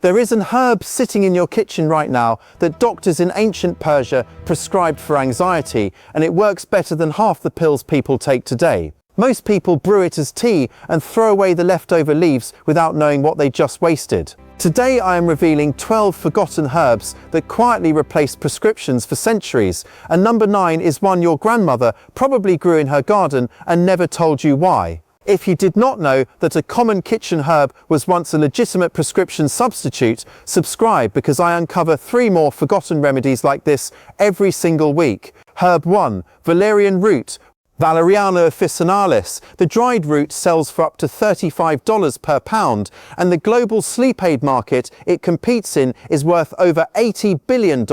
There is an herb sitting in your kitchen right now that doctors in ancient Persia prescribed for anxiety, and it works better than half the pills people take today. Most people brew it as tea and throw away the leftover leaves without knowing what they just wasted. Today I am revealing 12 forgotten herbs that quietly replaced prescriptions for centuries, and number 9 is one your grandmother probably grew in her garden and never told you why. If you did not know that a common kitchen herb was once a legitimate prescription substitute, subscribe because I uncover 3 more forgotten remedies like this every single week. Herb 1. Valerian root. Valeriana officinalis. The dried root sells for up to $35 per pound, and the global sleep aid market it competes in is worth over $80 billion.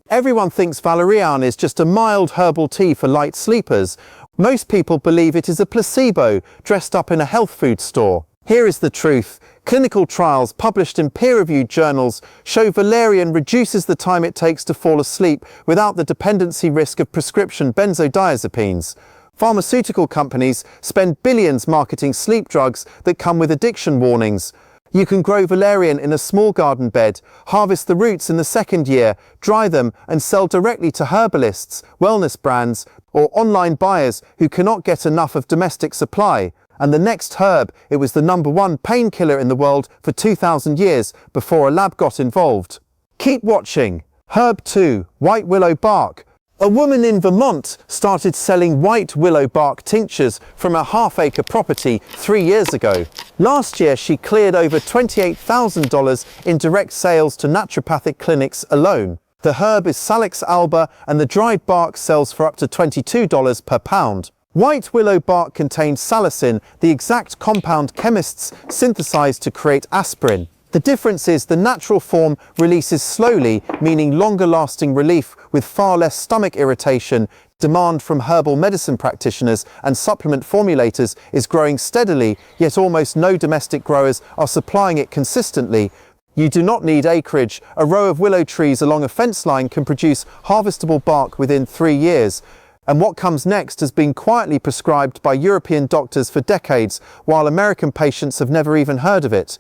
Everyone thinks valerian is just a mild herbal tea for light sleepers. Most people believe it is a placebo dressed up in a health food store. Here is the truth. Clinical trials published in peer-reviewed journals show valerian reduces the time it takes to fall asleep without the dependency risk of prescription benzodiazepines. Pharmaceutical companies spend billions marketing sleep drugs that come with addiction warnings. You can grow valerian in a small garden bed, harvest the roots in the second year, dry them and sell directly to herbalists, wellness brands, or online buyers who cannot get enough of domestic supply. And the next herb, it was the #1 painkiller in the world for 2,000 years before a lab got involved. Keep watching. Herb 2. White willow bark. A woman in Vermont started selling white willow bark tinctures from a half-acre property 3 years ago. Last year, she cleared over $28,000 in direct sales to naturopathic clinics alone. The herb is Salix alba, and the dried bark sells for up to $22 per pound. White willow bark contains salicin, the exact compound chemists synthesize to create aspirin. The difference is the natural form releases slowly, meaning longer-lasting relief with far less stomach irritation. Demand from herbal medicine practitioners and supplement formulators is growing steadily, yet almost no domestic growers are supplying it consistently. You do not need acreage. A row of willow trees along a fence line can produce harvestable bark within 3 years. And what comes next has been quietly prescribed by European doctors for decades, while American patients have never even heard of it.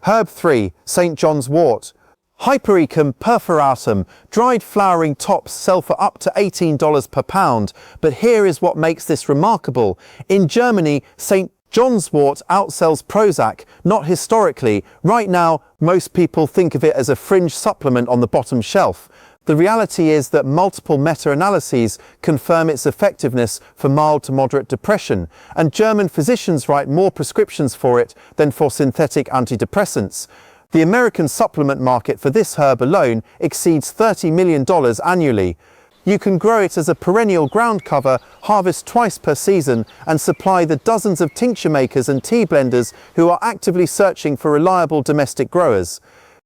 Herb 3. St. John's wort. Hypericum perforatum. Dried flowering tops sell for up to $18 per pound. But here is what makes this remarkable. In Germany, St. John's wort outsells Prozac, not historically. Right now, most people think of it as a fringe supplement on the bottom shelf. The reality is that multiple meta-analyses confirm its effectiveness for mild to moderate depression, and German physicians write more prescriptions for it than for synthetic antidepressants. The American supplement market for this herb alone exceeds $30 million annually. You can grow it as a perennial ground cover, harvest twice per season, and supply the dozens of tincture makers and tea blenders who are actively searching for reliable domestic growers.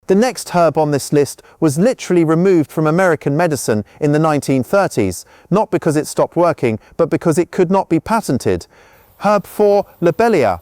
The next herb on this list was literally removed from American medicine in the 1930s, not because it stopped working, but because it could not be patented. Herb 4. Lobelia.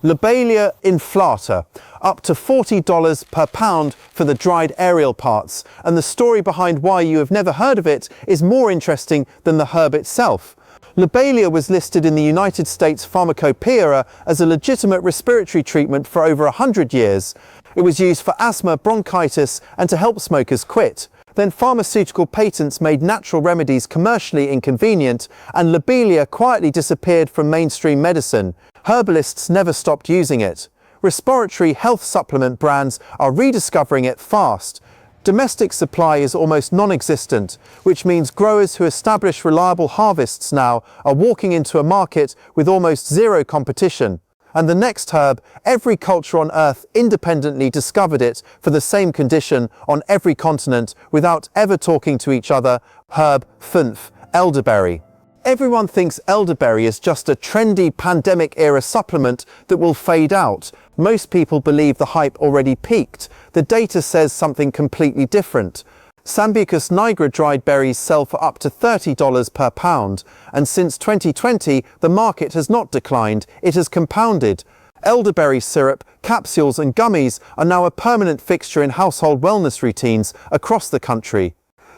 Lobelia inflata, up to $40 per pound for the dried aerial parts, and the story behind why you have never heard of it is more interesting than the herb itself. Lobelia was listed in the United States Pharmacopoeia as a legitimate respiratory treatment for over 100 years. It was used for asthma, bronchitis, and to help smokers quit. Then pharmaceutical patents made natural remedies commercially inconvenient, and Lobelia quietly disappeared from mainstream medicine. Herbalists never stopped using it. Respiratory health supplement brands are rediscovering it fast. Domestic supply is almost non-existent, which means growers who establish reliable harvests now are walking into a market with almost zero competition. And the next herb, every culture on Earth independently discovered it for the same condition on every continent without ever talking to each other. Herb 5. Elderberry. Everyone thinks elderberry is just a trendy pandemic-era supplement that will fade out. Most people believe the hype already peaked. The data says something completely different. Sambucus nigra dried berries sell for up to $30 per pound, and since 2020 the market has not declined, it has compounded. Elderberry syrup, capsules and gummies are now a permanent fixture in household wellness routines across the country.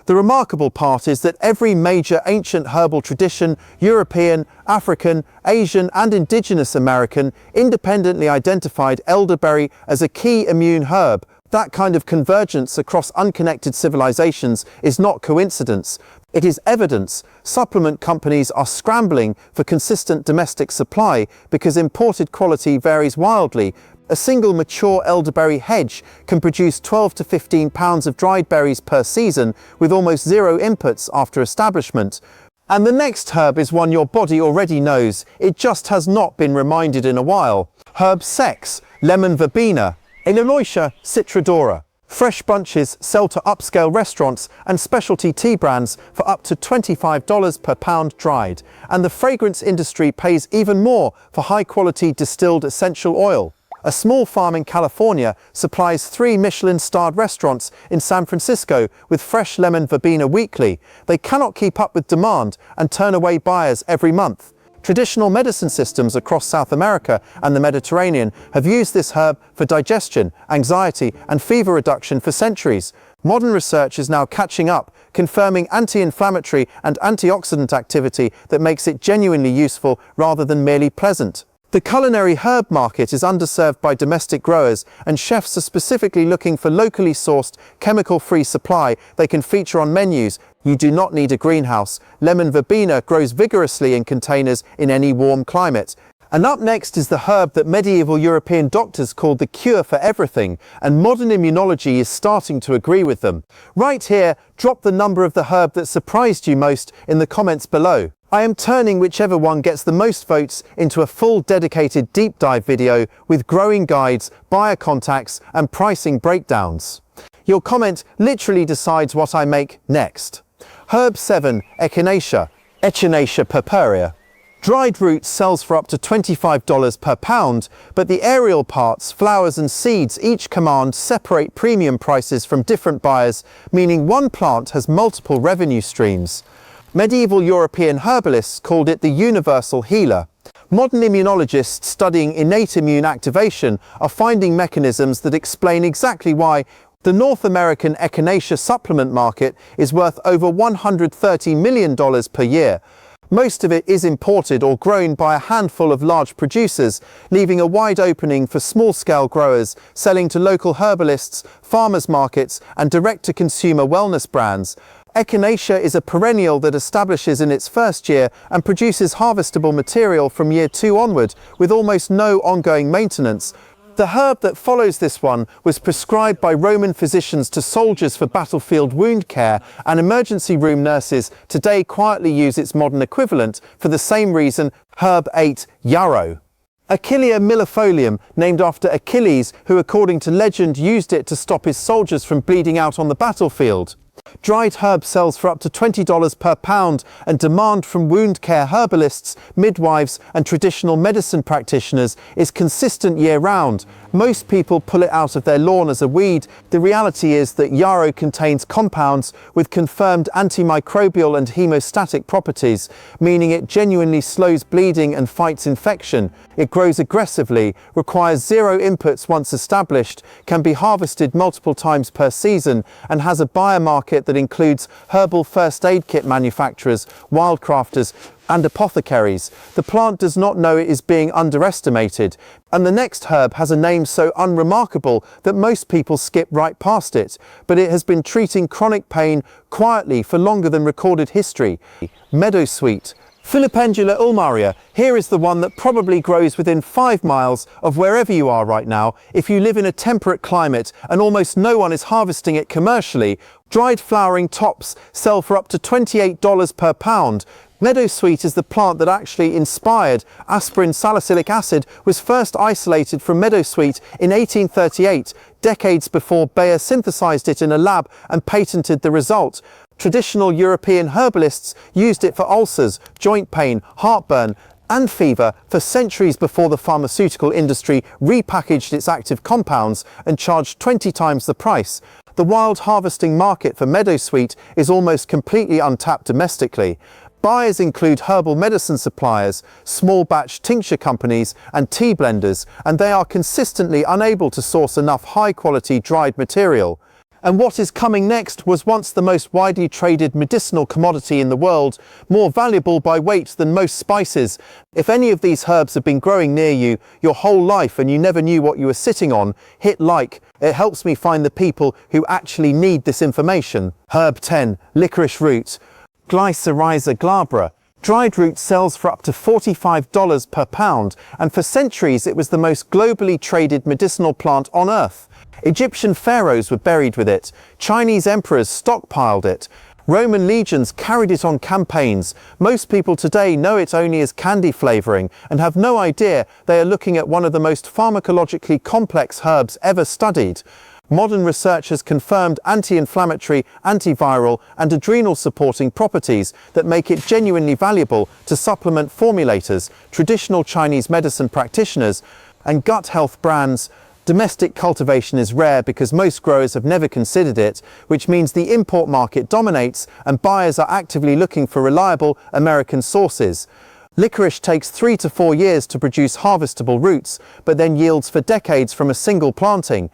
The remarkable part is that every major ancient herbal tradition, European, African, Asian and indigenous American, independently identified elderberry as a key immune herb. That kind of convergence across unconnected civilizations is not coincidence. It is evidence. Supplement companies are scrambling for consistent domestic supply because imported quality varies wildly. A single mature elderberry hedge can produce 12 to 15 pounds of dried berries per season with almost zero inputs after establishment. And the next herb is one your body already knows. It just has not been reminded in a while. Herb sex, lemon verbena, Echinacea citrodora. Fresh bunches sell to upscale restaurants and specialty tea brands for up to $25 per pound dried. And the fragrance industry pays even more for high-quality distilled essential oil. A small farm in California supplies 3 Michelin-starred restaurants in San Francisco with fresh lemon verbena weekly. They cannot keep up with demand and turn away buyers every month. Traditional medicine systems across South America and the Mediterranean have used this herb for digestion, anxiety, and fever reduction for centuries. Modern research is now catching up, confirming anti-inflammatory and antioxidant activity that makes it genuinely useful rather than merely pleasant. The culinary herb market is underserved by domestic growers, and chefs are specifically looking for locally sourced, chemical-free supply they can feature on menus. You do not need a greenhouse. Lemon verbena grows vigorously in containers in any warm climate. And up next is the herb that medieval European doctors called the cure for everything, and modern immunology is starting to agree with them. Right here, drop the number of the herb that surprised you most in the comments below. I am turning whichever one gets the most votes into a full dedicated deep dive video with growing guides, buyer contacts, and pricing breakdowns. Your comment literally decides what I make next. Herb 7, Echinacea, Echinacea purpurea. Dried roots sells for up to $25 per pound, but the aerial parts, flowers and seeds each command separate premium prices from different buyers, meaning one plant has multiple revenue streams. Medieval European herbalists called it the universal healer. Modern immunologists studying innate immune activation are finding mechanisms that explain exactly why the North American Echinacea supplement market is worth over $130 million per year. Most of it is imported or grown by a handful of large producers, leaving a wide opening for small-scale growers selling to local herbalists, farmers markets, and direct-to-consumer wellness brands. Echinacea is a perennial that establishes in its first year and produces harvestable material from year 2 onward, with almost no ongoing maintenance. The herb that follows this one was prescribed by Roman physicians to soldiers for battlefield wound care, and emergency room nurses today quietly use its modern equivalent for the same reason. Herb 8, Yarrow. Achillea millefolium, named after Achilles, who according to legend used it to stop his soldiers from bleeding out on the battlefield. Dried herb sells for up to $20 per pound, and demand from wound care herbalists, midwives and traditional medicine practitioners is consistent year-round. Most people pull it out of their lawn as a weed. The reality is that yarrow contains compounds with confirmed antimicrobial and hemostatic properties, meaning it genuinely slows bleeding and fights infection. It grows aggressively, requires zero inputs once established, can be harvested multiple times per season, and has a buyer market that includes herbal first aid kit manufacturers, wildcrafters, and apothecaries. The plant does not know it is being underestimated, and the next herb has a name so unremarkable that most people skip right past it, but it has been treating chronic pain quietly for longer than recorded history. Meadowsweet. Filipendula ulmaria. Here is the one that probably grows within 5 miles of wherever you are right now if you live in a temperate climate, and almost no one is harvesting it commercially. Dried flowering tops sell for up to $28 per pound. Meadowsweet is the plant that actually inspired aspirin. Salicylic acid was first isolated from meadowsweet in 1838, decades before Bayer synthesized it in a lab and patented the result. Traditional European herbalists used it for ulcers, joint pain, heartburn, and fever for centuries before the pharmaceutical industry repackaged its active compounds and charged 20 times the price. The wild harvesting market for meadowsweet is almost completely untapped domestically. Buyers include herbal medicine suppliers, small batch tincture companies, and tea blenders, and they are consistently unable to source enough high quality dried material. And what is coming next was once the most widely traded medicinal commodity in the world, more valuable by weight than most spices. If any of these herbs have been growing near you your whole life and you never knew what you were sitting on, hit like. It helps me find the people who actually need this information. Herb 10. Licorice root. Glycyrrhiza glabra. Dried root sells for up to $45 per pound, and for centuries it was the most globally traded medicinal plant on earth. Egyptian pharaohs were buried with it, Chinese emperors stockpiled it, Roman legions carried it on campaigns. Most people today know it only as candy flavouring and have no idea they are looking at one of the most pharmacologically complex herbs ever studied. Modern research has confirmed anti-inflammatory, antiviral and adrenal supporting properties that make it genuinely valuable to supplement formulators, traditional Chinese medicine practitioners and gut health brands. Domestic cultivation is rare because most growers have never considered it, which means the import market dominates and buyers are actively looking for reliable American sources. Licorice takes 3 to 4 years to produce harvestable roots, but then yields for decades from a single planting.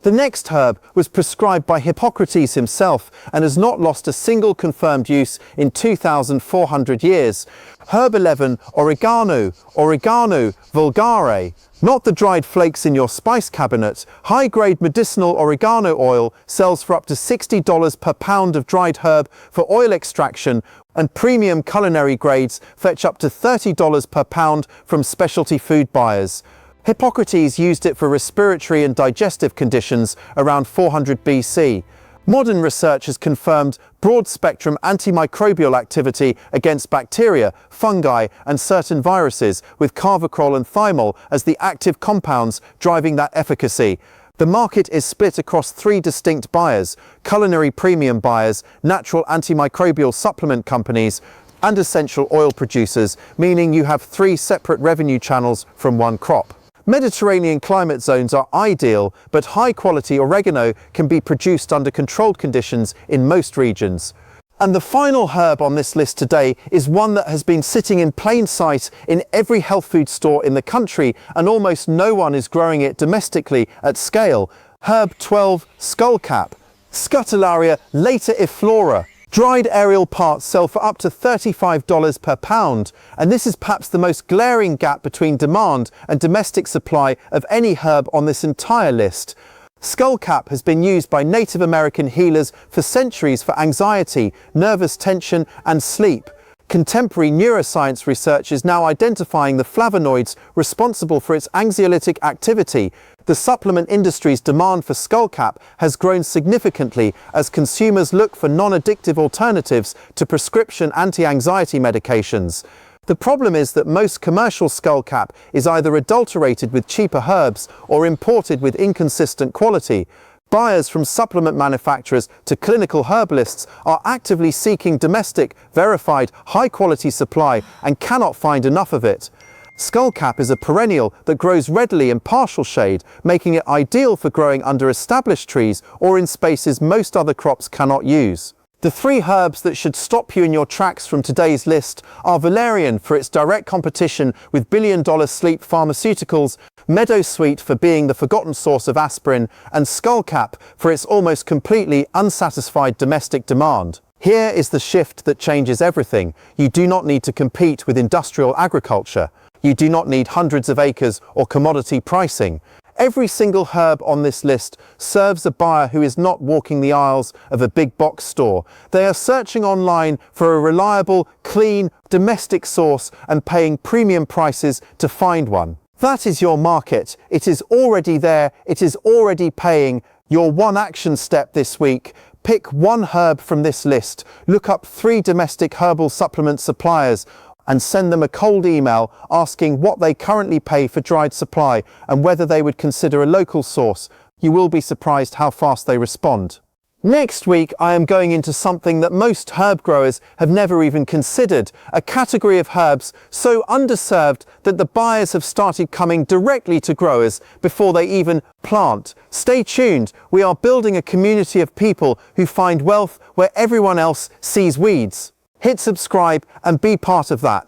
The next herb was prescribed by Hippocrates himself and has not lost a single confirmed use in 2,400 years. Herb 11. Oregano. Oregano vulgare. Not the dried flakes in your spice cabinet. High-grade medicinal oregano oil sells for up to $60 per pound of dried herb for oil extraction, and premium culinary grades fetch up to $30 per pound from specialty food buyers. Hippocrates used it for respiratory and digestive conditions around 400 BC. Modern research has confirmed broad-spectrum antimicrobial activity against bacteria, fungi and certain viruses, with carvacrol and thymol as the active compounds driving that efficacy. The market is split across 3 distinct buyers: culinary premium buyers, natural antimicrobial supplement companies, and essential oil producers, meaning you have 3 separate revenue channels from one crop. Mediterranean climate zones are ideal, but high-quality oregano can be produced under controlled conditions in most regions. And the final herb on this list today is one that has been sitting in plain sight in every health food store in the country, and almost no one is growing it domestically at scale. Herb 12. Skullcap. Scutellaria lateiflora. Dried aerial parts sell for up to $35 per pound, and this is perhaps the most glaring gap between demand and domestic supply of any herb on this entire list. Skullcap has been used by Native American healers for centuries for anxiety, nervous tension and sleep. Contemporary neuroscience research is now identifying the flavonoids responsible for its anxiolytic activity. The supplement industry's demand for Skullcap has grown significantly as consumers look for non-addictive alternatives to prescription anti-anxiety medications. The problem is that most commercial Skullcap is either adulterated with cheaper herbs or imported with inconsistent quality. Buyers from supplement manufacturers to clinical herbalists are actively seeking domestic, verified, high-quality supply and cannot find enough of it. Skullcap is a perennial that grows readily in partial shade, making it ideal for growing under established trees or in spaces most other crops cannot use. The 3 herbs that should stop you in your tracks from today's list are Valerian for its direct competition with billion-dollar sleep pharmaceuticals, Meadowsweet for being the forgotten source of aspirin, and Skullcap for its almost completely unsatisfied domestic demand. Here is the shift that changes everything. You do not need to compete with industrial agriculture. You do not need hundreds of acres or commodity pricing. Every single herb on this list serves a buyer who is not walking the aisles of a big box store. They are searching online for a reliable, clean, domestic source and paying premium prices to find one. That is your market. It is already there. It is already paying. Your one action step this week: pick one herb from this list, look up 3 domestic herbal supplement suppliers, and send them a cold email asking what they currently pay for dried supply and whether they would consider a local source. You will be surprised how fast they respond. Next week, I am going into something that most herb growers have never even considered, a category of herbs so underserved that the buyers have started coming directly to growers before they even plant. Stay tuned. We are building a community of people who find wealth where everyone else sees weeds. Hit subscribe and be part of that.